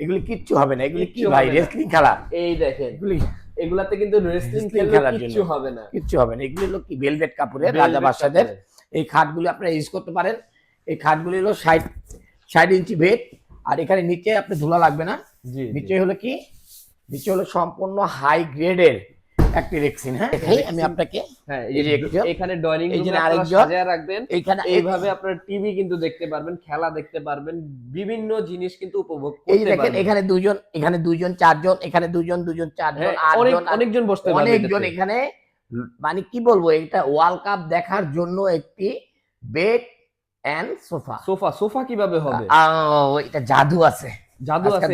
এগুলি কিচ্ছু হবে না। এগুলি কি ভাই, রেসলিং খেলা? এই দেখেন এগুলি এগুলাতে কিন্তু রেসলিং খেলার জন্য কিচ্ছু হবে না, কিচ্ছু হবে না। এগুলি হলো কি ভেলভেট কাপড়ের, রাজা বাদশাদের। এই খাটগুলি আপনারা ইউজ করতে পারেন। এই খাটগুলি হলো 60 ইঞ্চি বেড, আর এখানে নিচে আপনি ধুলা লাগবে না। নিচে হলো কি, নিচে হলো সম্পূর্ণ হাই গ্রেডের একটি রেক্সিন। হ্যাঁ, আমি আপনাকে এখানে ডাইনিং রুমে আপনারা সাজিয়ে রাখবেন, এইভাবে আপনারা টিভি কিন্তু দেখতে পারবেন, খেলা দেখতে পারবেন, বিভিন্ন জিনিস কিন্তু উপভোগ করতে পারবেন। এখানে দুজন চারজন, এখানে দুজন চারজন, অনেকজন বসতে পারবেন, অনেকজন এখানে। মানে কি বলবো, এটা ওয়ার্ল্ড কাপ দেখার জন্য একটি বেড এন্ড সোফা। সোফা কিভাবে হবে? এটা জাদু আছে, আজকে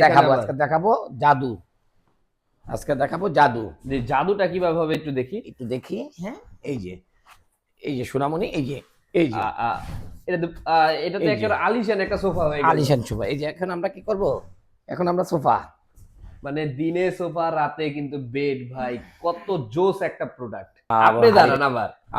দেখাবো জাদু। জাদুটা কিভাবে হবে একটু দেখি। হ্যাঁ, এই যে সোনামণি, এই যে এটা তো একটা আলিশান একটা সোফা হয়ে গেল। আলিশান সোফা। এই যে এখন আমরা কি করব, এখন আমরা সোফা, মানে দিনে সোফা, রাতে কিন্তু বেড। ভাই কত জোস একটা প্রোডাক্ট। আপনি দাঁড়ান,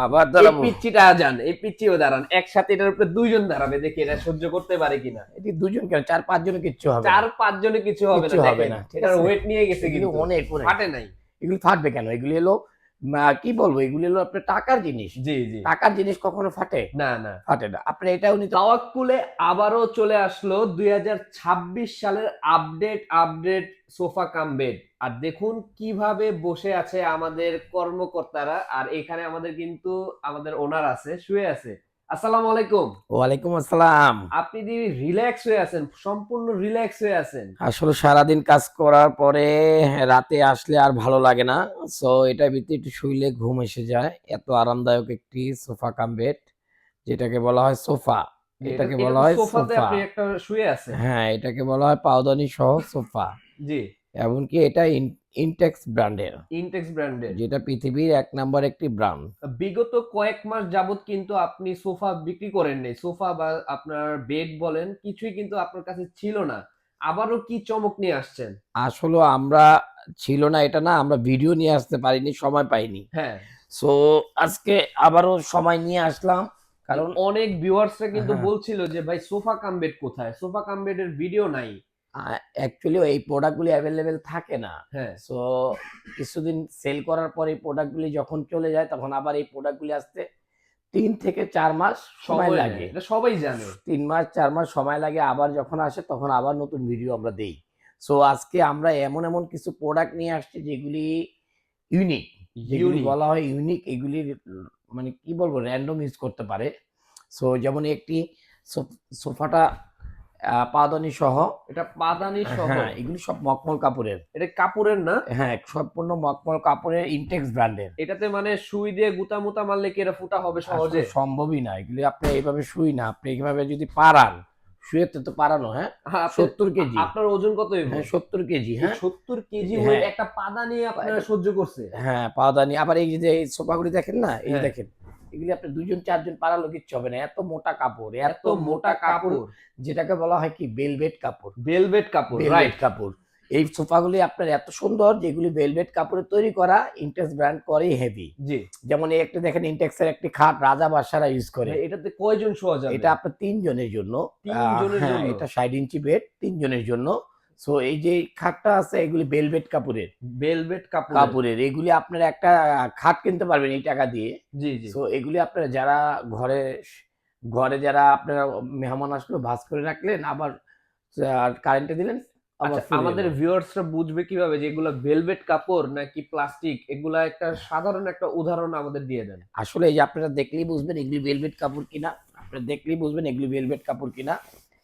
আবার দাঁড়াবো, পিচ্চিটা যান, এই পিচ্চিও দাঁড়ান, একসাথে এটার উপরে দুইজন দাঁড়াবে, দেখি এটা সহ্য করতে পারে কিনা। এটি দুজন কেন, 4-5 জনে কিচ্ছু হবে না। 4-5 জনে কিছু হবে না। এটার ওয়েট নিয়ে গেছে কিন্তু অনেক ফাটে নাই। এগুলো ফাটবে কেন? এগুলি হলো কি বলবো, এগুলি হলো আপনার টাকার জিনিস। জি টাকার জিনিস কখনো ফাটে না। ফাটে না। আপনি এটাও নিতে। তাওয়াক্কুলে আবারও চলে আসলো 2026 সালের আপডেট সোফা কাম বেড। আর দেখুন কিভাবে বসে আছে আমাদের কর্মকর্তারা, আর এখানে আমাদের কিন্তু আমাদের ওনার আছে, শুয়ে আছে। আসসালামু আলাইকুম। ওয়ালাইকুম আসসালাম। আপনি দি রিল্যাক্স হয়ে আছেন, সম্পূর্ণ রিল্যাক্স হয়ে আছেন। আসলে সারাদিন কাজ করার পরে রাতে আসলে আর ভালো লাগে না, সো এটার ভিতরে একটু শুইলে ঘুম এসে যায়। এত আরামদায়ক একটি সোফা কাম বেড, যেটাকে বলা হয় সোফা। এটাকে বলা হয় সোফাতে সোফা। আপনি একটা শুয়ে আছেন। হ্যাঁ, এটাকে বলা হয় পাওদানি সহ সোফা। জি। এমনকি এটা ইনটেক্স ব্র্যান্ডের, যেটা পৃথিবীর 1 নাম্বার একটি ব্র্যান্ড। বিগত কয়েক মাস যাবত কিন্তু আপনি সোফা বিক্রি করেন নাই, সোফা বা আপনার বেড বলেন, কিছুই কিন্তু আপনার কাছে ছিল না। আবারও কি চমক নিয়ে আসছেন? আসলে আমরা ছিল না এটা না, আমরা ভিডিও নিয়ে আসতে পারিনি, সময় পাইনি। হ্যাঁ, সো আজকে আবারও সময় নিয়ে আসলাম, কারণ অনেক ভিউয়ার্সরা কিন্তু বলছিল যে ভাই সোফা কাম বেড কোথায়, সোফা কাম বেডের ভিডিও নাই। অ্যাকচুয়ালি এই প্রোডাক্টগুলি অ্যাভেলেবেল থাকে না। হ্যাঁ, সো কিছুদিন সেল করার পর এই প্রোডাক্টগুলি যখন চলে যায়, তখন আবার এই প্রোডাক্টগুলি আসতে 3 থেকে 4 মাস সময় লাগে। এটা সবাই জানে। 3 মাস 4 মাস সময় লাগে। আবার যখন আসে তখন আবার নতুন ভিডিও আমরা দেই। সো আজকে আমরা এমন কিছু প্রোডাক্ট নিয়ে আসছি যেগুলি ইউনিক, যেগুলি বলা হয় ইউনিক। এগুলির মানে কি বলবো, র‍্যান্ডম ইউজ করতে পারে। সো যেমন একটি সোফাটা পাদানি সহ। এটা পাদানি সহ? হ্যাঁ, এগুলি সব মখমল কাপড়ের। এটা কাপড়ের না? হ্যাঁ, সম্পূর্ণ মখমল কাপড়ের, ইনটেক্স ব্র্যান্ডের। এটাতে মানে সুই দিয়ে গুতা মুতা মারলে কি এটা ফুটা হবে সহজে? সম্ভবই না। এগুলি আপনি এইভাবে শুই না, আপনি এইভাবে যদি পারান, শুয়েতে তো পারানো। হ্যাঁ, 70 কেজি। আপনার ওজন কত? হ্যাঁ, 70 কেজি। হ্যাঁ, 70 কেজি হয়ে একটা পাদানি আপনারা সহ্য করছে? হ্যাঁ, পাদানি। আবার এই যে এই সোফাগুলি দেখেন না, এই দেখেন, এগুলি আপনি 2 জন 4 জন পারালো কিচ্ছু হবে না। এত মোটা কাপড়, এত মোটা কাপড়, যেটাকে বলা হয় কি ভেলভেট কাপড়। ভেলভেট কাপড়, রাইট, কাপড়। এই সোফাগুলি আপনার এত সুন্দর, যেগুলি ভেলভেট কাপড়ে তৈরি করা, ইনটেক্স ব্র্যান্ড করে হেভি। জি। যেমন এই একটা দেখেন, ইনটেক্সের একটি খাট রাজা বাদশারা ইউজ করে। এটাতে কয়জন শোয়া যাবে? এটা আপনার 3 জনের জন্য। 3 জনের জন্য? এটা 60 ইঞ্চি বেড, 3 জনের জন্য। সো এই যে খাটটা আছে, এগুলি ভেলভেট কাপড়ের। ভেলভেট কাপড়ের এগুলি আপনার একটা খাট কিনতে পারবেন এই টাকা দিয়ে। জি। সো এগুলি আপনারা যারা ঘরে যারা আপনারা মেহমান আসলো, ভাঁজ করে রাখলেন, আবার কারেন্টে দিলেন। আমাদের ভিউয়ার্সরা বুঝবে কিভাবে যে এগুলা ভেলভেট কাপড় নাকি প্লাস্টিক? এগুলা একটা সাধারণ একটা উদাহরণ আমাদের দিয়ে দেন। আসলে এই যে আপনারা দেখলেই বুঝবেন এগুলি ভেলভেট কাপড় কিনা। আপনারা দেখলেই বুঝবেন এগুলি ভেলভেট কাপড় কিনা।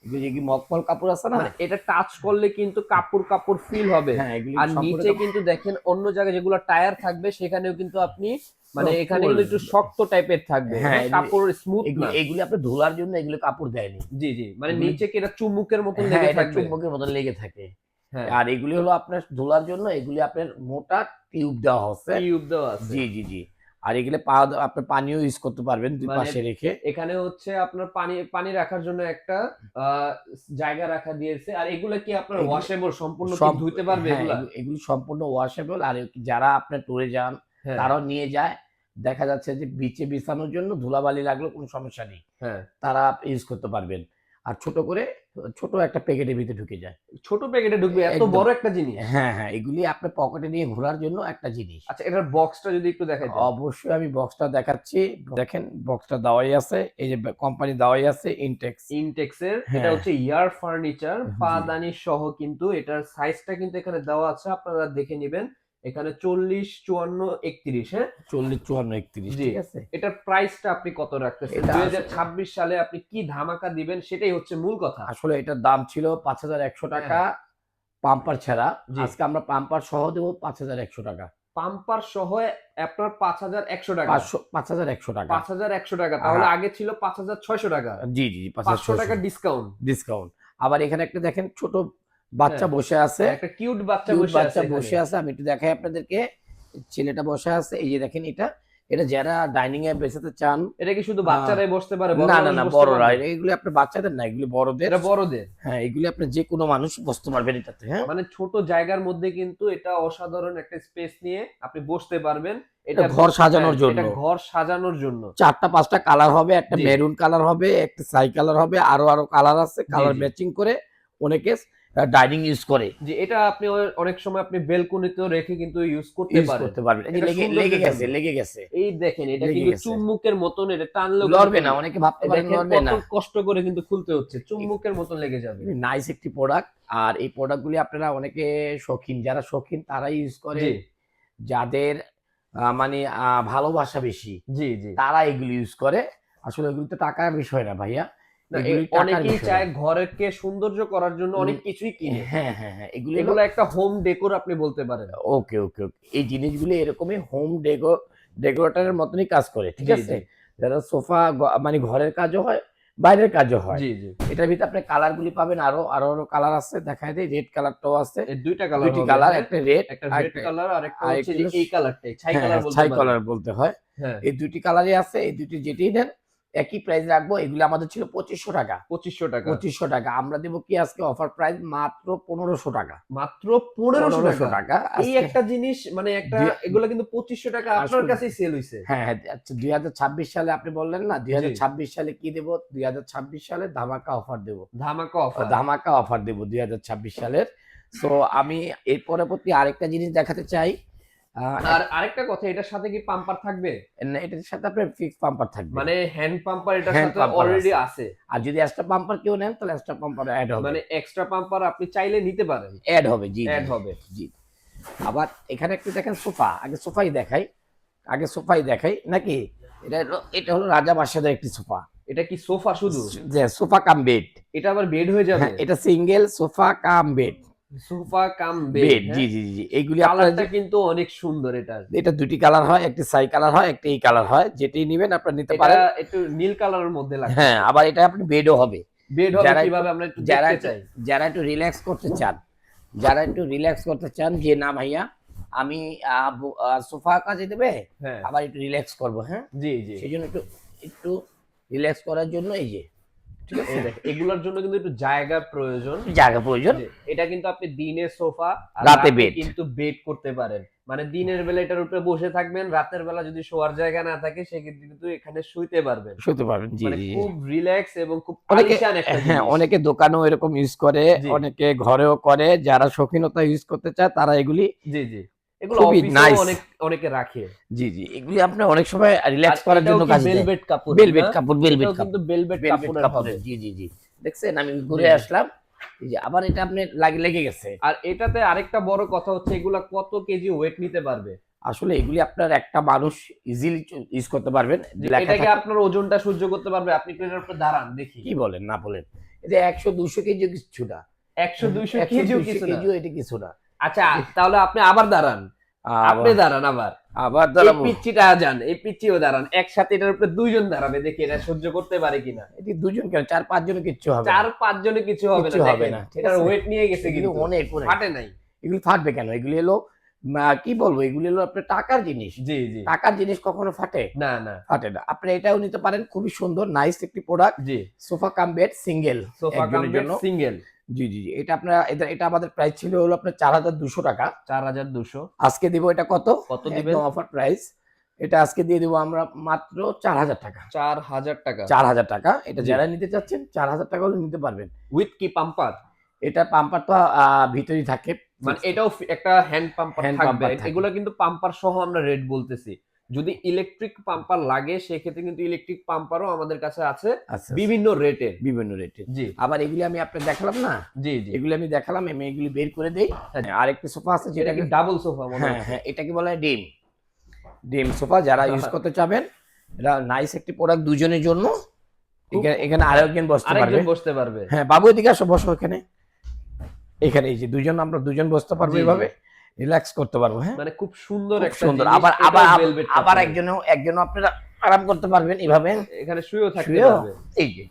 এগুলি কি মখমল কাপড় আছে না, এটা টাচ করলে কিন্তু কাপড় ফিল হবে। আর নিচে কিন্তু দেখেন অন্য জায়গায় যেগুলো টায়ার থাকবে সেখানেও কিন্তু আপনি মানে এখানে কিন্তু একটু শক্ত টাইপের থাকবে। হ্যাঁ, কাপড় স্মুথ না। এগুলি আপনি ধোলার জন্য এগুলি কাপড় দেয়নি। জি। মানে নিচে কি এটা চুম্বকের মতন লেগে লেগে থাকবে? চুম্বকের মতন লেগে থাকে। আর এগুলি হলো আপনার ধোলার জন্য, এগুলি আপনার মোটা টিউব দেওয়া হচ্ছে। জি। আর এগুলি আপনি পানিও ইউজ করতে পারবেন দুই পাশে রেখে। এখানে হচ্ছে আপনার পানি রাখার জন্য একটা জায়গা রাখা দিয়েছে। আর এগুলো কি আপনার ওয়াশেবল, সম্পূর্ণ কি ধুইতে পারবে এগুলা? এগুলি সম্পূর্ণ ওয়াশেবল। আর যারা আপনার ট্যুরে যান তারাও নিয়ে যায়, দেখা যাচ্ছে যে বিচে বিছানোর জন্য ধুলাবালি লাগলো কোনো সমস্যা নেই। তারা ইউজ করতে পারবেন। আর ছোট একটা প্যাকেটের ভিতরে ঢুকে যায়। ছোট প্যাকেটে ঢুকবে এত একদম। বড় একটা জিনিস? হ্যাঁ, হ্যাঁ, এগুলি আপনার পকেটে নিয়ে ঘোরার জন্য একটা জিনিস। আচ্ছা, এটার বক্সটা যদি একটু দেখাইতেন। অবশ্যই আমি বক্সটা দেখাচ্ছি। দেখেন বক্সটা দেওয়াই আছে। এই যে কোম্পানি দেওয়াই আছে ইনটেক্স। ইনটেক্সের এটা হ্যাঁ। হচ্ছে ইয়ার ফার্নিচার জি। পাদানি সহ, কিন্তু এটার সাইজটা কিন্তু এখানে দেওয়া আছে, আপনারা দেখে নেবেন। এখানে 40, 54, 31, হ্যাঁ? 40, 54, 31, জি। ঠিক আছে? এটার প্রাইসটা আপনি কত রাখতেছেন? এটা 2026 সালে আপনি কি ধামাকা দিবেন সেটাই হচ্ছে মূল কথা। আসলে এটার দাম ছিল ৳৫,১০০ হ্যাঁ। পাম্পার ছাড়া। জি। আজকে আমরা পাম্পার সহ দেব ৳৫,১০০। পাম্পার সহ আপনার ৫,১০০ টাকা। ৫,১০০ টাকা। ৫,১০০ টাকা। তাহলে হ্যাঁ। আগে ছিল ৫,৬০০ টাকা। জি, জি, ৫০০ টাকা ৫,৬০০ ডিসকাউন্ট। ডিসকাউন্ট। আবার এখানে একটা দেখেন ছোট বাচ্চা হ্যাঁ। বসে আছে। একটা কিউট বাচ্চা কিউট বসে আছে বাচ্চা এখানে। বসে আছে। আমি একটু দেখাই আপনাদেরকে। ছেলেটা বসে আছে। এই যে দেখেন এটা যারা ডাইনিং এ বসাতে চান। এটা কি শুধু বাচ্চারাই বসতে পারে? বড় না, না, মানুষ না, বসতে বড়রা। পারবে? এগুলি আপনার বাচ্চাদের না, এগুলি বড়দের। এটা বড়দের। হ্যাঁ, এগুলি আপনার যেকোনো মানুষ বসতে পারবেন এটাতে, হ্যাঁ? মানে ছোট জায়গার মধ্যে কিন্তু এটা অসাধারণ একটা স্পেস নিয়ে আপনি বসতে পারবেন। এটা ঘর সাজানোর জন্য। এটা ঘর সাজানোর জন্য। ৪টা ৫টা কালার হবে। একটা জি। মেরুন কালার হবে, একটা ছাই কালার হবে, আরো কালার আছে। কালার জি। ম্যাচিং করে অনেকে ডাইনিং ইউজ করে। যে এটা আপনি অনেক সময় আপনি বেলকনিতেও রেখে কিন্তু ইউজ করতে ইউজ পারেন। করতে পারবেন। এই যে এটা লেগে সৌন্দর্যের গেছে, জন্য। লেগে গেছে। এই দেখেন এটা লেগে কিন্তু গেছে। চুম্বকের মতন, এটা টানলেও লড়বে কিন্তু না। অনেকে ভাবতে পারেন দেখেন লড়বে কত না। কষ্ট করে কিন্তু খুলতে হচ্ছে। চুম্বকের মতন লেগে যাবে। নাইস একটি প্রোডাক্ট। আর এই প্রোডাক্টগুলি আপনারা অনেকে শৌখিন, যারা শৌখিন তারাই ইউজ করে। জি। যাদের মানে ভালোবাসা বেশি, জি, জি। তারা এগুলি ইউজ করে। আসলে এগুলি তো টাকার বিষয় না ভাইয়া। না, এগুলি টাকার অনেকেই বিষয় চায় না। ঘরকে সৌন্দর্য করার জন্য অনেক কিছুই কিনে। হ্যাঁ, হ্যাঁ, হ্যাঁ। এগুলি হলো এগুলো একটা হোম ডেকোর আপনি বলতে পারেন। ওকে, ওকে, ওকে। এই জিনিসগুলি এরকমই হোম ডেকোরেটরের মতনই কাজ করে। ঠিক জি, আছে? জি। যারা সোফা মানে ঘরের কাজও হয়, বাইরের কাজও হয়। জি, জি। এটার ভিতরে আপনি কালারগুলি পাবেন আরো কালার আছে। দেখায় দেই। রেড কালারটাও আছে। এই ২ টা কালার ২ টি হবে, কালার, হ্যাঁ? একটা রেড একটা আর রেড কালার আর একটা হচ্ছে আরেকটি যে হলো এই কালারটাই, ছাই হ্যাঁ, কালার বলতে ছাই পারেন। কালার বলতে হয়। হ্যাঁ, এই ২ টি কালারই আছে। এই ২ টি যেটিই নেন একই প্রাইস রাখবো। এগুলো আমাদের ছিল ৳২৫০০। ৳২৫০০ ৳২৫০০ আমরা দেব কি আজকে অফার প্রাইস মাত্র ৳১৫০০। মাত্র ৳১৫০০ ৳১৫০০ এই আজকে। একটা জিনিস, মানে একটা দুই- এগুলা কিন্তু ৳২৫০০ আপনার আসলে কাছেই সেল হইছে। হ্যাঁ, হ্যাঁ। আচ্ছা ২০২৬ সালে আপনি বললেন না? জি। ২০২৬ সালে কি দেব? ২০২৬ সালে ধামাকা অফার দেব। ধামাকা অফার। ধামাকা অফার দেব ২০২৬ সালের। সো আমি এর পরবর্তী আরেকটা জিনিস দেখাতে চাই। আ আর আরেকটা কথা, এটার সাথে কি পাম্পার থাকবে? এটার সাথে আপনার ফিক্সড পাম্পার থাকবে। মানে হ্যান্ড পাম্পার এটার হ্যান্ড সাথে পাম্পার অলরেডি আছে। আছে। আর যদি এক্সট্রা পাম্পার কেউ নেন তাহলে এক্সট্রা পাম্পার এড হবে। মানে এক্সট্রা পাম্পার আপনি চাইলে নিতে পারেন। এড হবে, জি, এড জি, হবে। জি। আবার এখানে একটু দেখেন সোফা। আগে সোফাই দেখাই নাকি? এটা হলো রাজা বাদশাদের একটি সোফা। এটা কি সোফা শুধু? যে সোফা কাম বেড। এটা আবার বেড হয়ে যাবে? হ্যাঁ, এটা single sofa cum bed. Sofa cum bed, bed, জি, হ্যাঁ? জি, জি। এইগুলি আপনারা কালারটা কিন্তু অনেক সুন্দর এটার। এটা ২ টি কালার হয়, একটি ছাই কালার হয়, একটা এই কালার হয়। যেটাই নিবেন আপনারা নিতে এটা পারেন। একটু নীল কালারের মধ্যে লাগছে। হ্যাঁ, আবার এটা আপনি বেডও হবে। বেড হবে যারা কিভাবে একটু আমরা একটু যারা দেখতে একটু চাই। যারা একটু রিল্যাক্স করতে চান যে না ভাইয়া আমি সোফা কাজে দেবে, হ্যাঁ। আবার একটু রিল্যাক্স করব, হ্যাঁ? জি, জি। সেজন্য একটু রিল্যাক্স করার জন্য এই যে ঠিক আছে? এই দেখেন, এগুলোর জন্য কিন্তু একটু জায়গার প্রয়োজন। জায়গা প্রয়োজন। জি, এটা কিন্তু আপনি দিনে সোফা আর রাতে রাতে বেড। কিন্তু বেড করতে পারেন। মানে দিনের বেলা এটার উপরে বসে থাকবেন, রাতের বেলা যদি শোয়ার জায়গা না থাকে সেক্ষেত্রে কিন্তু এখানে শুইতে পারবেন। শুতে পারবেন। জি, মানে জি, জি। খুব রিল্যাক্স এবং খুব অনেকে আলিশান একটা হ্যাঁ, জিনিস। অনেকে দোকানেও এরকম ইউজ করে, জি। অনেকে ঘরেও করে। যারা শৌখিনতা ইউজ করতে চায় তারা এগুলি জি, জি। এগুলো খুবই অফিসেও নাইস। অনেকে রাখে। জি, জি। এগুলি আপনি অনেক সময় আর রিল্যাক্স করার এটাও জন্য কি কাজে দেয়। ভেলভেট কাপড়? ভেলভেট না? কাপড়, এটাও কিন্তু ভেলভেট কাপড়ের হবে। কাপড়ের। জি, জি, জি। দেখছেন আমি ঘুরে জি। আসলাম। এই যে আবার এটা আপনি লেগে গেছে। আর এটাতে আরেকটা বড় কথা হচ্ছে এগুলা কত কেজি ওয়েট নিতে পারবে? আসলে এগুলি আপনার একটা মানুষ ইজিলি ইউজ করতে পারবেন। লেখা এটা কি থাকে। আপনার ওজনটা সহ্য করতে পারবে? আপনি একটু এটার উপর দাঁড়ান দেখি। কি বলেন না বলেন। এই যে ১০০-২০০ কেজিও কিছু না। ১০০-২০০ কেজিও ১০০-২০০ কিছু না। কেজিও এটা কিছু না। আচ্ছা, তাহলে আপনি আবার দাঁড়ান। আপনি আবার দাঁড়ান আবার। আবার এই দাঁড়াবো। পিচ্চিটা যান, এই পিচ্চিও দাঁড়ান। একসাথে এটার উপরে ২ জন দাঁড়াবে, দেখি এটা সহ্য করতে পারে কিনা। এটি ২ জন কেন ৪-৫ জনের কিচ্ছু হবে না। ৪-৫ জনে কিছু হবে না। কিচ্ছু হবে দেখেন, না, ঠিক এটার আছে? ওয়েট নিয়ে গেছে এগুলি কিন্তু। অনেক ফাটে নাই। এগুলি ফাটবে কেন? এগুলি হলো কি বলবো? এগুলি হলো আপনার টাকার জিনিস। জি, জি। টাকার জিনিস কখনো ফাটে? না, না। ফাটে না। আপনি এটাও নিতে পারেন। খুবই সুন্দর নাইস একটি প্রোডাক্ট। জি। Sofa cum bed single sofa cum একজনের বেড জন্য। সিঙ্গেল জি, জি, জি। এটা আমাদের প্রাইস ছিল হলো আপনার ৳৪,২০০। ৪,২০০। আজকে দিব এটা কত? কত দিবেন? একদম অফার প্রাইস এটা আজকে দিয়ে দেবো আমরা মাত্র 4000 টাকা। 4000 টাকা। 4000 টাকা। এটা জি। যারা নিতে চাচ্ছেন 4000 টাকা হলে নিতে পারবেন। উইথ কি পাম্পার? এটা পাম্পার তো ভিতরেই থাকে। মানে এটাও একটা হ্যান্ড পাম্পার হ্যান্ড থাকবে। পাম্পার থাকে। এগুলা কিন্তু পাম্পার সহ আমরা রেট বলতেছি। যদি ইলেকট্রিক পাম্পার লাগে সেক্ষেত্রে কিন্তু ইলেকট্রিক পাম্পারও আমাদের কাছে আছে আচ্ছা, বিভিন্ন রেটের। বিভিন্ন রেটের। জি আবার এগুলি আমি আপনাকে দেখালাম না, জি জি। এগুলি আমি দেখালাম, আমি এগুলি বের করে দেই। আরেকটা সোফা আছে এটা কি যেটাকে ডাবল সোফা মনে হ্যাঁ হচ্ছে? হ্যাঁ, এটাকে বলা হয় ডিম সোফা। যারা ইউজ করতে চাবেন, এটা নাইস একটি প্রোডাক্ট দুজনের জন্য। এখানে আরেকজন বসতে পারবে। আরেকজন বসতে পারবে। হ্যাঁ বাবু, এদিকে আসো, বসো এখানে। এখানে এই যে আমরা দুজন বসতে পারবো, জি, জি। এইভাবে রিল্যাক্স করতে পারবো। হ্যাঁ, মানে খুব সুন্দর খুব একটা সুন্দর। জিনিস। আবার এটাও velvet আবার কাপড়ের। একজনও আপনারা আরাম করতে পারবেন এইভাবে এখানে শুয়েও থাকতে শুয়েও। পারবে। এই যে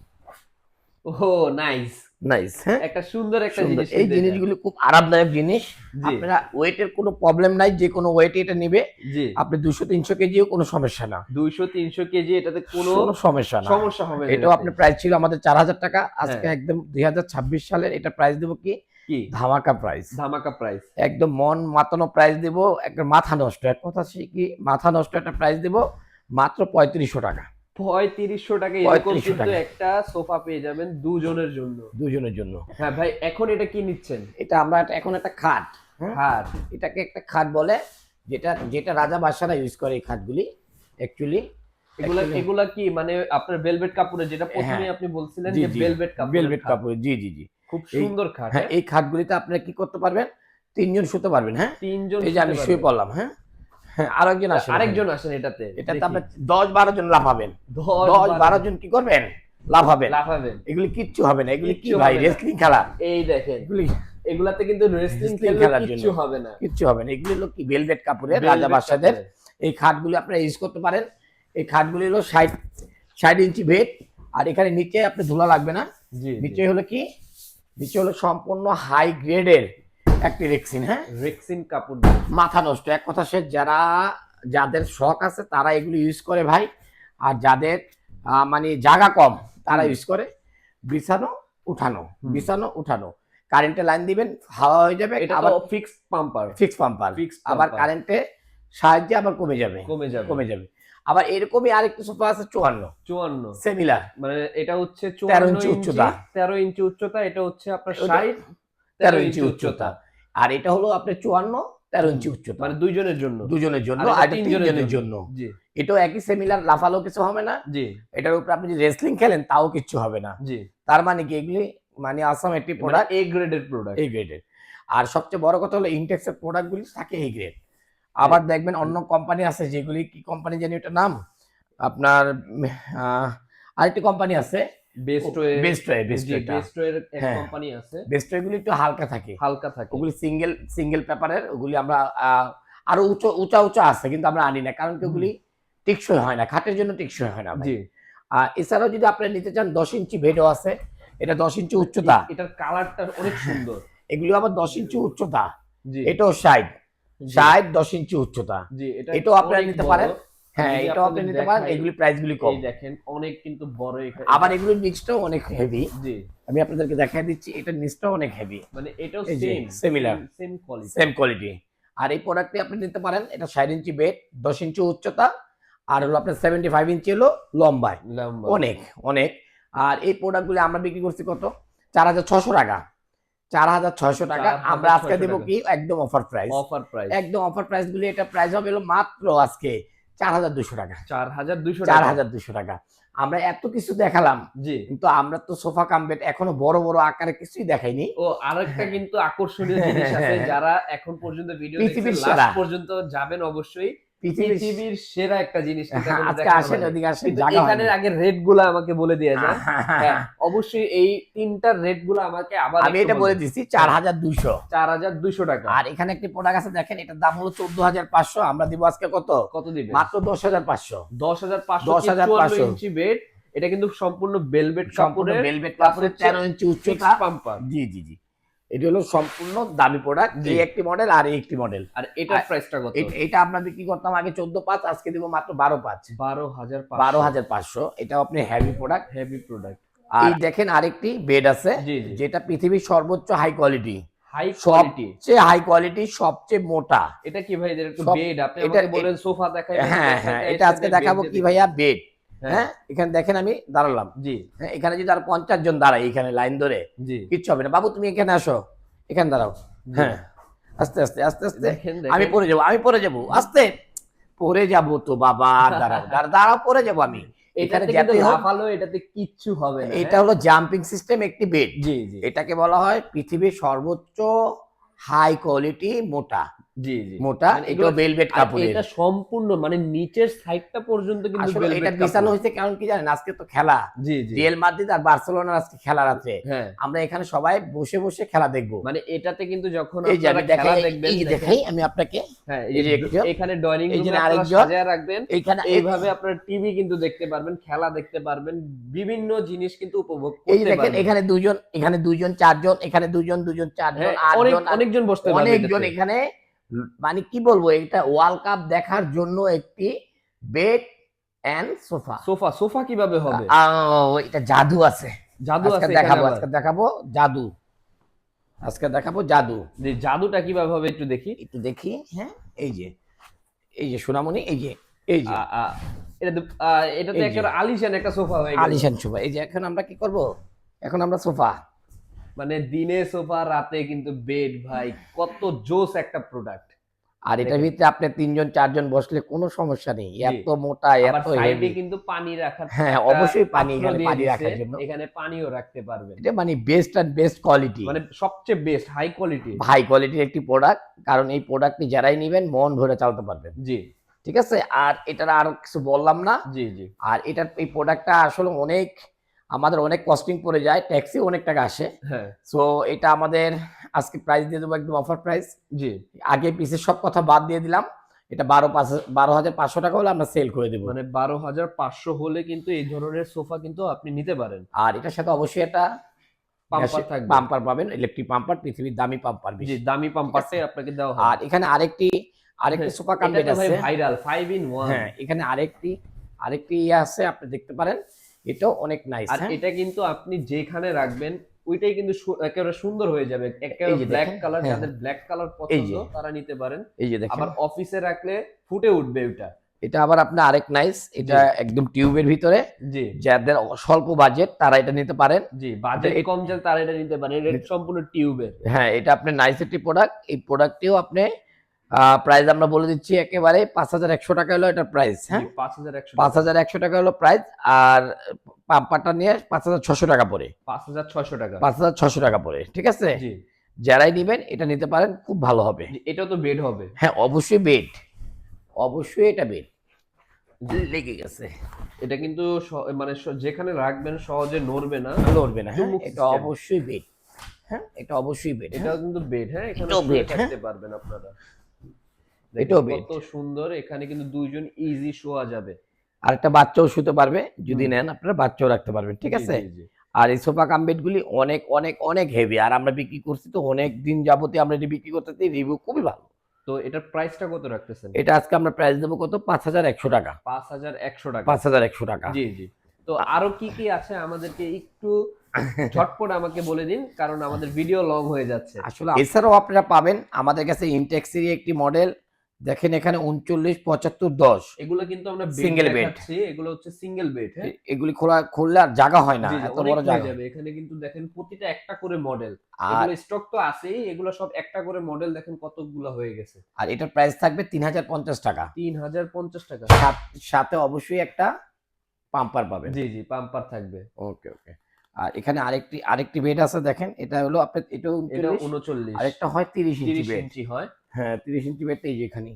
ওহো নাইস। নাইস। হ্যাঁ, একটা সুন্দর একটা সুন্দর। জিনিস এই কিন্তু এটা। জিনিসগুলো খুব আরামদায়ক জিনিস। জি। আপনারা ওয়েটের কোনো প্রবলেম নাই, যে কোনো ওয়েটে এটা নিবে। জি। আপনি 200-300 কেজিও কোনো সমস্যা না, 200-300 কেজি এটাতে কোনো কোনো সমস্যা না। সমস্যা হবে না। এটাও এটাতে। আপনার প্রাইস ছিল আমাদের 4000 টাকা। আজকে হ্যাঁ। একদম 2026 সালের এটা প্রাইস দেবো কি কি ধামাকা প্রাইস। ধামাকা প্রাইস। একদম মন মাতানো প্রাইস দেবো, একটা মাথা নষ্ট, এক কথা কি মাথা নষ্ট একটা প্রাইস দেবো মাত্র 3500 টাকা। 3500 টাকা এরকম 3500 কিন্তু টাকা। একটা সোফা পেয়ে যাবেন দুজনের জন্য। দুজনের জন্য। হ্যাঁ ভাই, এখন এটা কি নিচ্ছেন? এটা আমরা এখন একটা খাট, হাত। এটাকে একটা খাট বলে, যেটা রাজা বাদশারা ইউজ করে এই খাটগুলি অ্যাকচুয়ালি। এগুলা কি মানে আপনার ভেলভেট কাপড়ের, যেটা প্রথমে হ্যাঁ। আপনি বলছিলেন জি যে জি, ভেলভেট কাপড়। ভেলভেট কাপড়। জি জি জি। খুব সুন্দর খাট। হ্যাঁ, এই খাটগুলিতে আপনারা কি করতে পারবেন, 3 জন শুতে পারবেন। হ্যাঁ, তিনজন এই যে আমি শুয়ে পড়লাম। হ্যাঁ হ্যাঁ, আরেকজন আসেন। আরেকজন আসেন এটাতে। এটাতে আপনি 10-12 জন লাফাবেন। 10-12 10-12 জন কি করবেন, লাফাবেন। লাফাবেন। এগুলি কিচ্ছু হবে না। এগুলি কি কিচ্ছু ভাই, হবে না। রেসলিং খেলা। এই দেখেন, এগুলি এগুলাতে কিন্তু রেসলিং Wrestling খেলার খেলার কিচ্ছু জন্য। হবে না। কিচ্ছু হবে না। এগুলি হলো কি ভেলভেট কাপড়ের, Velvet রাজা বাদশাদের। কাপড়ের। এই খাটগুলি আপনারা ইউজ করতে পারেন। এই খাটগুলি হলো 60 ইঞ্চি বেড। আর এখানে নিচে আপনি ধুলা লাগবে না। জি নিচে হলো কি, নিচে হলো সম্পূর্ণ হাই গ্রেডের একটি রেক্সিন। হ্যাঁ, রেক্সিন কাপড় দিয়ে। মাথা নষ্ট এক কথা। সে যাদের শখ আছে তারা এগুলো ইউজ করে ভাই। আর যাদের মানে জায়গা কম তারা ইউজ করে। বিছানো উঠানো, বিছানো উঠানো, কারেন্টে লাইন দিবেন, হাওয়া হয়ে যাবে। এটা আবার তো fixed pumper. Fix pumper, Fixed আবার pumper। কারেন্টে সাহায্যে আবার কমে যাবে। কমে যাবে। আবার এরকমই আরেকটা সোফা আছে 54 54 সিমিলার, মানে এটা হচ্ছে 13 54 ইঞ্চি ইঞ্চি উচ্চতা। 13 ইঞ্চি উচ্চতা। এটা হচ্ছে আপনার ওটা 60 13 ইঞ্চি উচ্চতা। আর এটা হলো আপনার 54-13 ইঞ্চি উচ্চতা। মানে দুইজনের জন্য। দুজনের জন্য, আর এটা আর এটা তিনজনের তিনজনের জন্য। জি এটাও একই সিমিলার, লাফালো কিছু হবে না। জি এটার উপর আপনি যদি রেসলিং খেলেন তাও কিচ্ছু হবে না। জি। তার মানে কি এগুলি মানে আসাম একটি মানে প্রোডাক্ট, এ গ্রেডের প্রোডাক্ট। এই গ্রেডের। আর সবচেয়ে বড় কথা হলো ইনটেক্সের প্রোডাক্টগুলি থাকে এই গ্রেড। আবার দেখবেন অন্য কোম্পানি আছে যেগুলি, কি কোম্পানি জানি ওটা নাম আপনার, আরেকটি কোম্পানি আছে বেস্টওয়ে। বেস্টওয়ে। বেস্টওয়ের এক হ্যাঁ। কোম্পানি আছে, বেস্টওয়েগুলি একটু হালকা থাকে, হালকা থাকে। ওগুলি সিঙ্গেল পেপারের। ওগুলি আমরা আরো উঁচা আছে, কিন্তু আমরা আনি না, কারণ কি ওগুলি টেকসই হয় না, খাটের জন্য টেকসই হয় না ভাই। জি। এছাড়াও যদি আপনি নিতে চান 10 ইঞ্চি বেডও আছে। এটা 10 ইঞ্চি উচ্চতা। এটার কালারটা অনেক সুন্দর। এগুলি আবার 10 ইঞ্চি উচ্চতা। জি এটাও 60 10 ইঞ্চি উচ্চতা। জি। এটা এটাও আপনারা অনেক নিতে বড়। পারেন। হ্যাঁ, যদি এটাও আপনি আপনাদের নিতে পারেন। দেখাই, এগুলি প্রাইসগুলি কম। এই দেখেন অনেক কিন্তু বড় এখানে। আবার এগুলির নিচটাও অনেক হেভি। জি। আমি আপনাদেরকে দেখাই দিচ্ছি, এটার নিচটাও অনেক হেভি, মানে এটাও এই যে same similar। Same quality. Same quality. আর এই প্রোডাক্টটি আপনি নিতে পারেন। এটা 60 ইঞ্চি বেড, 10 ইঞ্চি উচ্চতা, আর হলো আপনার 75 ইঞ্চি হলো লম্বায়। লম্বা। অনেক অনেক। আর এই প্রোডাক্টগুলি আমরা বিক্রি করছি কত, 4600 টাকা। 4600 টাকা। আমরা আজকে দেবো কি একদম অফার প্রাইস। Offer price. একদম অফার প্রাইস গুলি, এটা প্রাইস হবে হলো মাত্র আজকে 4200 টাকা। 4200 টাকা। 4200 টাকা। আমরা এত কিছু দেখালাম, জি। কিন্তু আমরা তো সোফা কাম বেড এখনো বড় বড় আকারে কিছুই দেখাইনি। ও আরেকটা কিন্তু আকর্ষণীয় জিনিস আছে, যারা এখন পর্যন্ত ভিডিও দেখছেন পৃথিবীর লাস্ট সেরা। পর্যন্ত যাবেন অবশ্যই। পৃথিবীর পৃথিবীর সেরা একটা জিনিস কিন্তু হ্যাঁ, এখন আজকে দেখানো আসেন, হবে। ওদিকে আসেন, কিন্তু জায়গা এখানের হয়নি। আগে রেট গুলো আমাকে বলে দিয়ে যান। হ্যাঁ, হ্যাঁ, অবশ্যই এই তিনটার রেট গুলো আমাকে আবার আমি একটু এটা বলে বলুন। দিচ্ছি 4200। 4200 টাকা। আর এখানে একটি প্রোডাক্ট আছে দেখেন, এটার দাম হলো 14500। আমরা দিব আজকে কত, কত দিবেন? মাত্র 10500। 10500 10,500 ইঞ্চি বেড। এটা কিন্তু সম্পূর্ণ ভেলভেট সম্পূর্ণ কাপড়ের, ভেলভেট কাপড়ের 13 ইঞ্চি উচ্চতা। পাম্পার। জি জি জি। এটা হলো সম্পূর্ণ দামি প্রোডাক্ট। জি। এই একটি মডেল আর এই একটি মডেল। আর এটার আর প্রাইসটা কত? এটা আমরা বিক্রি করতাম আগে 14,500, আজকে দিব মাত্র 12,500। 12500। 12,500। এটাও আপনি হেভি প্রোডাক্ট। Heavy product. আর এই দেখেন আরেকটি বেড আছে, জি জি। যেটা পৃথিবীর সর্বোচ্চ হাই কোয়ালিটি। হাই কোয়ালিটি, সবচেয়ে হাই কোয়ালিটি, সবচেয়ে মোটা। এটা কি ভাই, এটা একটু সব- বেড, আপনি এটা- আমাকে বলেন সোফা দেখাই, হ্যাঁ হ্যাঁ, এটা আজকে দেখাবো কি ভাইয়া, বেড। হ্যাঁ, এখানে দেখেন আমি দাঁড়ালাম, জি হ্যাঁ, এখানে যদি আর 50 জন দাঁড়ায় এখানে লাইন ধরে, জি কিচ্ছু হবে না। বাবু তুমি এখানে আসো, এখানে দাঁড়াও। হ্যাঁ, আস্তে আস্তে আস্তে আস্তে, দেখেন আমি পড়ে যাবো, আমি পড়ে যাবো, আস্তে পড়ে যাবো তো বাবা, দাঁড়াও দাঁড়াও, পড়ে যাবো আমি। এখানে এটাতে কিন্তু লাফালো, এটাতে কিচ্ছু হবে না। এটা হলো জাম্পিং সিস্টেম একটি বেড। জি জি এটাকে বলা হয় পৃথিবীর সর্বোচ্চ হাই কোয়ালিটি মোটা, জি জি মোটা। মানে এটাও ভেলভেট আর কাপড়ের। এটা সম্পূর্ণ মানে নিচের সাইডটা পর্যন্ত কিন্তু আসলে এটা velvet বিছানো কাপড়। হয়েছে কারণ কি জানেন, আজকে তো খেলা, জি জি রিয়াল মাদ্রিদ আর বার্সেলোনার আজকে খেলা রাত্রে। হ্যাঁ, আমরা এখানে সবাই বসে বসে খেলা দেখবো। মানে এটাতে কিন্তু যখন এই যে আমি আপনারা খেলা দেখাই, দেখবেন, এই যে দেখেন, দেখাই আমি আপনাকে, হ্যাঁ, এই যে একজন, এখানে ডাইনিং এই যে রুমে আপনারা আরেকজন, সাজায় রাখবেন, এইখানে এইভাবে আপনারা টিভি কিন্তু দেখতে পারবেন, খেলা দেখতে পারবেন, বিভিন্ন জিনিস কিন্তু উপভোগ এই যে করতে দেখেন, পারবেন। এখানে দুজন, এখানে দুজন, চারজন, এখানে দুজন, দুজন, চারজন, হ্যাঁ, আটজন, অনেকজন বসতে পারবে অনেকজন এটাতে। এখানে। মানে কি বলবো, এটা ওয়ার্ল্ড কাপ দেখার জন্য একটি bed and sofa. Sofa, sofa কিভাবে হবে? এটা জাদু আছে, জাদু আজকে আছে এখানে দেখাবো, আবার? আজকে দেখাবো জাদু, আজকে দেখাবো জাদু। যে জাদুটা কিভাবে হবে একটু দেখি। একটু দেখি। হ্যাঁ, এই যে, এই যে সোনামণি, এই যে, এই যে আ, আ, এটা তো এই যে। একটা আলিশান একটা সোফা হয়ে গেল। আলিশান সোফা। এই যে এখন আমরা কি করব, এখন আমরা সোফা, মানে দিনে সোফা, রাতে কিন্তু বেড, ভাই কত জোস একটা প্রোডাক্ট। আর এটার দেখেন। ভিতরে আপনি 3 জন 4 জন বসলে কোনো সমস্যা নেই, এত মোটা, আবার এত সাইডে হেভি। কিন্তু পানি রাখার হ্যাঁ, একটা অবশ্যই পানি, পাত্র এখানে দিয়ে পানি দিছে, রাখার জন্য। এখানে পানিও রাখতে পারবেন। এটা মানে বেস্ট এন্ড বেস্ট কোয়ালিটি, মানে সবচেয়ে বেস্ট হাই কোয়ালিটি। হাই কোয়ালিটির একটি প্রোডাক্ট। কারণ এই প্রোডাক্টটি যারাই নেবেন মন ভরে চালাতে পারবেন। জি ঠিক আছে, আর এটার আর কিছু বললাম না। জি জি আর এটার এই প্রোডাক্টটা আসলে অনেক, আমাদের অনেক কস্টিং পড়ে যায়, ট্যাক্সি অনেক টাকা আসে। হ্যাঁ সো এটা আমাদের আজকে প্রাইস দিয়ে দেবো, একদম অফার প্রাইস। জি আগে পিসের সব কথা বাদ দিয়ে দিলাম, এটা 12,500 টাকা হলে আমরা সেল করে দেবো। মানে 12,500 হলে কিন্তু এই ধরনের সোফা কিন্তু আপনি নিতে পারেন। আর এটার সাথে অবশ্যই একটা পাম্পার থাকবে। পাম্পার পাবেন, ইলেকট্রিক পাম্পার, পৃথিবীর দামি পাম্পার জি, বেশি। দামি পাম্পারটাই আপনাকে দেওয়া হবে। আর এখানে আরেকটি সোফা কাম এটা বেড তো ভাই আছে। Viral 5 in 1। হ্যাঁ, এখানে আরেকটি ইয়ে আছে, আপনি দেখতে পারেন, এটাও অনেক নাইস। আর হ্যাঁ, এটা কিন্তু আপনি যেখানে রাখবেন ওইটাই কিন্তু একেবারে সুন্দর হয়ে যাবে, এই একেবারে যে ব্ল্যাক দেখেন, কালার। হ্যাঁ, যাদের ব্ল্যাক কালার এই পছন্দ যে, তারা নিতে পারেন। এই যে দেখেন, আবার অফিসে রাখলে ফুটে উঠবে ওইটা। এটা আবার আপনার আরেক নাইস, এটা একদম টিউবের ভিতরে, জি যাদের স্বল্প বাজেট তারা এটা নিতে পারেন। জি, বাজেট কম যাতে তারা এটা নিতে পারে, এটা সম্পূর্ণ টিউবের। হ্যাঁ, এটা আপনার নাইস একটি প্রোডাক্ট। এই প্রোডাক্টটিও আপনি প্রাইস আমরা বলে দিচ্ছি একেবারে 5,100 টাকা হলো এটার প্রাইস। হ্যাঁ, 5,100 5,100 টাকা হলো প্রাইস। আর পাম্পারটা নিয়ে 5,600 টাকা পড়ে, 5,600 টাকা। 5,600 টাকা পড়ে। ঠিক আছে, জি যারাই নেবেন এটা নিতে পারেন, খুব ভালো হবে। জি, এটাও তো বেড হবে। হ্যাঁ, অবশ্যই বেড, অবশ্যই এটা বেড। লেগে গেছে, এটা কিন্তু মানে যেখানে রাখবেন সহজে নড়বে না, লড়বে না। হ্যাঁ, চুমুক এটা system। অবশ্যই বেড। হ্যাঁ, এটা অবশ্যই বেড। এটাও কিন্তু বেড। হ্যাঁ, এখানে এটাও শুয়ে bed, হ্যাঁ। থাকতে পারবেন আপনারা। এটাও দেখেন bed। কত সুন্দর, এখানে কিন্তু দুইজন ইজি শোয়া যাবে। আর একটা বাচ্চাও শুতে পারবে, যদি হুম। নেন আপনারা বাচ্চাও রাখতে পারবেন। ঠিক জি, আছে, জি, জি। আর এই সোফা কাম বেড গুলি অনেক অনেক অনেক হেভি, আর আমরা বিক্রি করছি তো অনেক দিন যাবতীয় আমরা এটা বিক্রি করতেছি, রিভিউ খুবই ভালো। তো এটার প্রাইসটা কত রাখতেছেন? এটা আজকে আমরা প্রাইস দেবো কত, 5,100 টাকা। 5,100 টাকা। 5,100 টাকা। জি জি। তো আরো কি কি আছে আমাদেরকে একটু ঝটপট আমাকে বলে দিন, কারণ আমাদের ভিডিও লং হয়ে যাচ্ছে। আসলে এছাড়াও আপনারা পাবেন আমাদের কাছে ইনটেক্সেরই একটি মডেল, দেখেন এখানে 39, 75, 10। এগুলো কিন্তু আমরা Single বেড bed। দেখাচ্ছি, এগুলো হচ্ছে সিঙ্গেল বেড। হ্যাঁ, এগুলি খুললে আর জায়গা হয় না, জি জি, এত অনেক বড় হয়ে জায়গা। যাবে। এখানে কিন্তু দেখেন প্রতিটা একটা করে মডেল, আর এগুলো স্টক তো আছেই, এগুলো সব একটা করে মডেল, দেখেন কতগুলো হয়ে গেছে। আর এটার প্রাইস থাকবে 3,050 টাকা। 3,050 টাকা। সাথে অবশ্যই একটা পাম্পার পাবেন। জি জি, পাম্পার থাকবে। ওকে ওকে। আর এখানে আরেকটি বেড আছে, দেখেন এটা হলো আপনার, এটাও এটা 39, 39, আরেকটা হয় 30 ইঞ্চি 30 বেড। ইঞ্চি হয়। হ্যাঁ, 30 ইঞ্চি বেডটা এই যে এখানে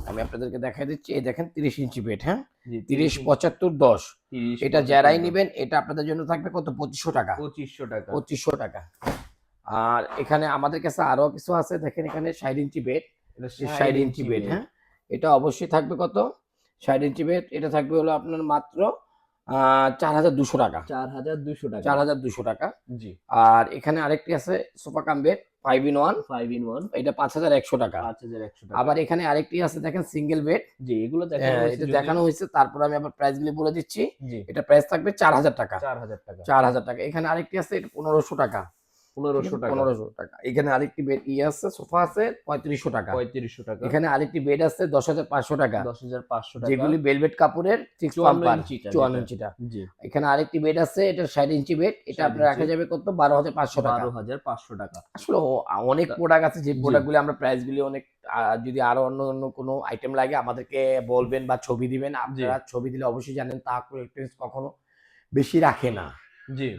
আমি আপনাদেরকে দেখাই দিচ্ছি, এই দেখেন 30 ইঞ্চি বেড। হ্যাঁ, জি, 30, 75, 10। 30, এটা যারাই নেবেন এটা আপনাদের জন্য থাকবে কত, 2,500 টাকা। 2500 টাকা। 2,500 টাকা। আর এখানে আমাদের কাছে আরো কিছু আছে, দেখেন এখানে 60 ইঞ্চি বেড, এটা 60 ইঞ্চি বেড। হ্যাঁ, এটা অবশ্যই থাকবে কত, 60 ইঞ্চি বেড। এটা থাকবে হলো আপনার মাত্র 4,200 টাকা। 4,200 টাকা। 4,200 টাকা। জি, আর এখানে আরেকটি আছে sofa cum bed 5 in 1, 5 in 1, এটা 5,100 টাকা। 5,100 টাকা। আবার এখানে আরেকটি আছে, দেখেন সিঙ্গেল বেড, জি, এগুলো দেখানো হয়েছে এটা যদিও। দেখানো হয়েছে, তারপর আমি আবার প্রাইস গুলি বলে দিচ্ছি। জি, এটা প্রাইস থাকবে 4,000 টাকা। 4,000 টাকা। 4,000 টাকা। এখানে আরেকটি আছে, এটা 1,500 টাকা। 1500 টাকা। 1500 টাকা। এখানে আরেকটি বেড আছে, সোফা আছে 3500 টাকা। 3500 টাকা। এখানে আরেকটি বেড আছে 10,500 টাকা, 10,500 টাকা। যেগুলি ভেলভেট কাপড়ের 6 54 পাম্পার, ইঞ্চিটা 54 যেটা। ইঞ্চিটা। জি, এখানে আরেকটি বেড আছে, এটা 60 ইঞ্চি বেড, এটা 60 আপনার রাখা ইঞ্চি। যাবে কত? 12,500 টাকা। 12,500 টাকা। আসলে অনেক তা প্রোডাক্ট আছে, যে জি, প্রোডাক্টগুলি আমরা প্রাইসগুলি অনেক যদি আরো অন্য কোনো আইটেম লাগে আমাদেরকে বলবেন বা ছবি দিবেন। জি, আপনারা ছবি দিলে অবশ্যই জানেন তাওয়াক্কুল ইলেকট্রনিক্স কখনো বেশি রাখে না। জি,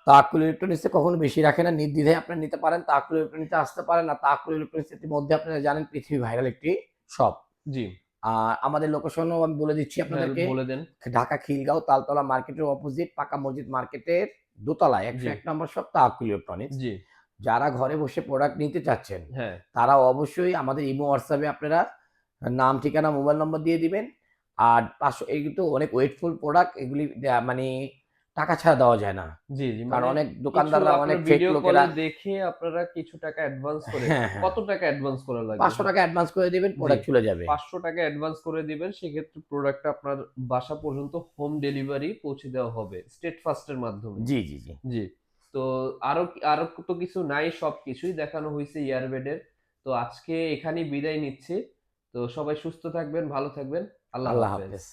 তাওয়াক্কুল ইলেকট্রনিক্সে কখনো বেশি রাখে না। নির্দ্বিধায় আপনারা নিতে পারেন। তাওয়াক্কুল ইলেকট্রনিক্সে আসতে পারেন। আর তাওয়াক্কুল ইলেকট্রনিক্স ইতিমধ্যে আপনারা জানেন পৃথিবী ভাইরাল একটি শপ। জি। আর আমাদের লোকেশনও আমি বলে দিচ্ছি হ্যাঁ, আপনাদেরকে। বলে দেন। ঢাকা খিলগাঁও তালতলা মার্কেটের অপোজিট পাকা মসজিদ মার্কেটের দোতলায় জি, 101 নম্বর শপ তাওয়াক্কুল ইলেকট্রনিক্স। জি, যারা ঘরে বসে প্রোডাক্ট নিতে চাচ্ছেন, হ্যাঁ, তারা অবশ্যই আমাদের ইমো, হোয়াটসঅ্যাপে আপনারা নাম, ঠিকানা, মোবাইল নম্বর দিয়ে দিবেন। আর 500 এগুলো তো অনেক ওয়েটফুল প্রোডাক্ট, এগুলি মানে টাকা ছাড়া দেওয়া যায় না। জি, জি। কারণ মানে অনেক কিছু দোকানদাররা, আপনার অনেক ফেক ভিডিও লোকেরা। কলে দেখে আপনারা কিছু টাকা অ্যাডভান্স করে, হ্যাঁ, হ্যাঁ। কত টাকা অ্যাডভান্স করা লাগবে? 500 টাকা অ্যাডভান্স করে দিবেন, জি, প্রোডাক্ট চলে যাবে। 500 টাকা অ্যাডভান্স করে দিবেন। সেক্ষেত্রে প্রোডাক্টটা আপনার বাসা পর্যন্ত হোম ডেলিভারি পৌঁছে দেওয়া হবে স্টেট ফাস্টের মাধ্যমে। জি, জি, জি। জি। তো আরো তো কিছু নাই, সবকিছুই দেখানো হইছে ইয়ারবেডের। তো আজকে এখানেই বিদায় নিচ্ছি। তো সবাই সুস্থ থাকবেন, ভালো থাকবেন। আল্লাহ আল্লাহ হাফেজ। হাফেজ।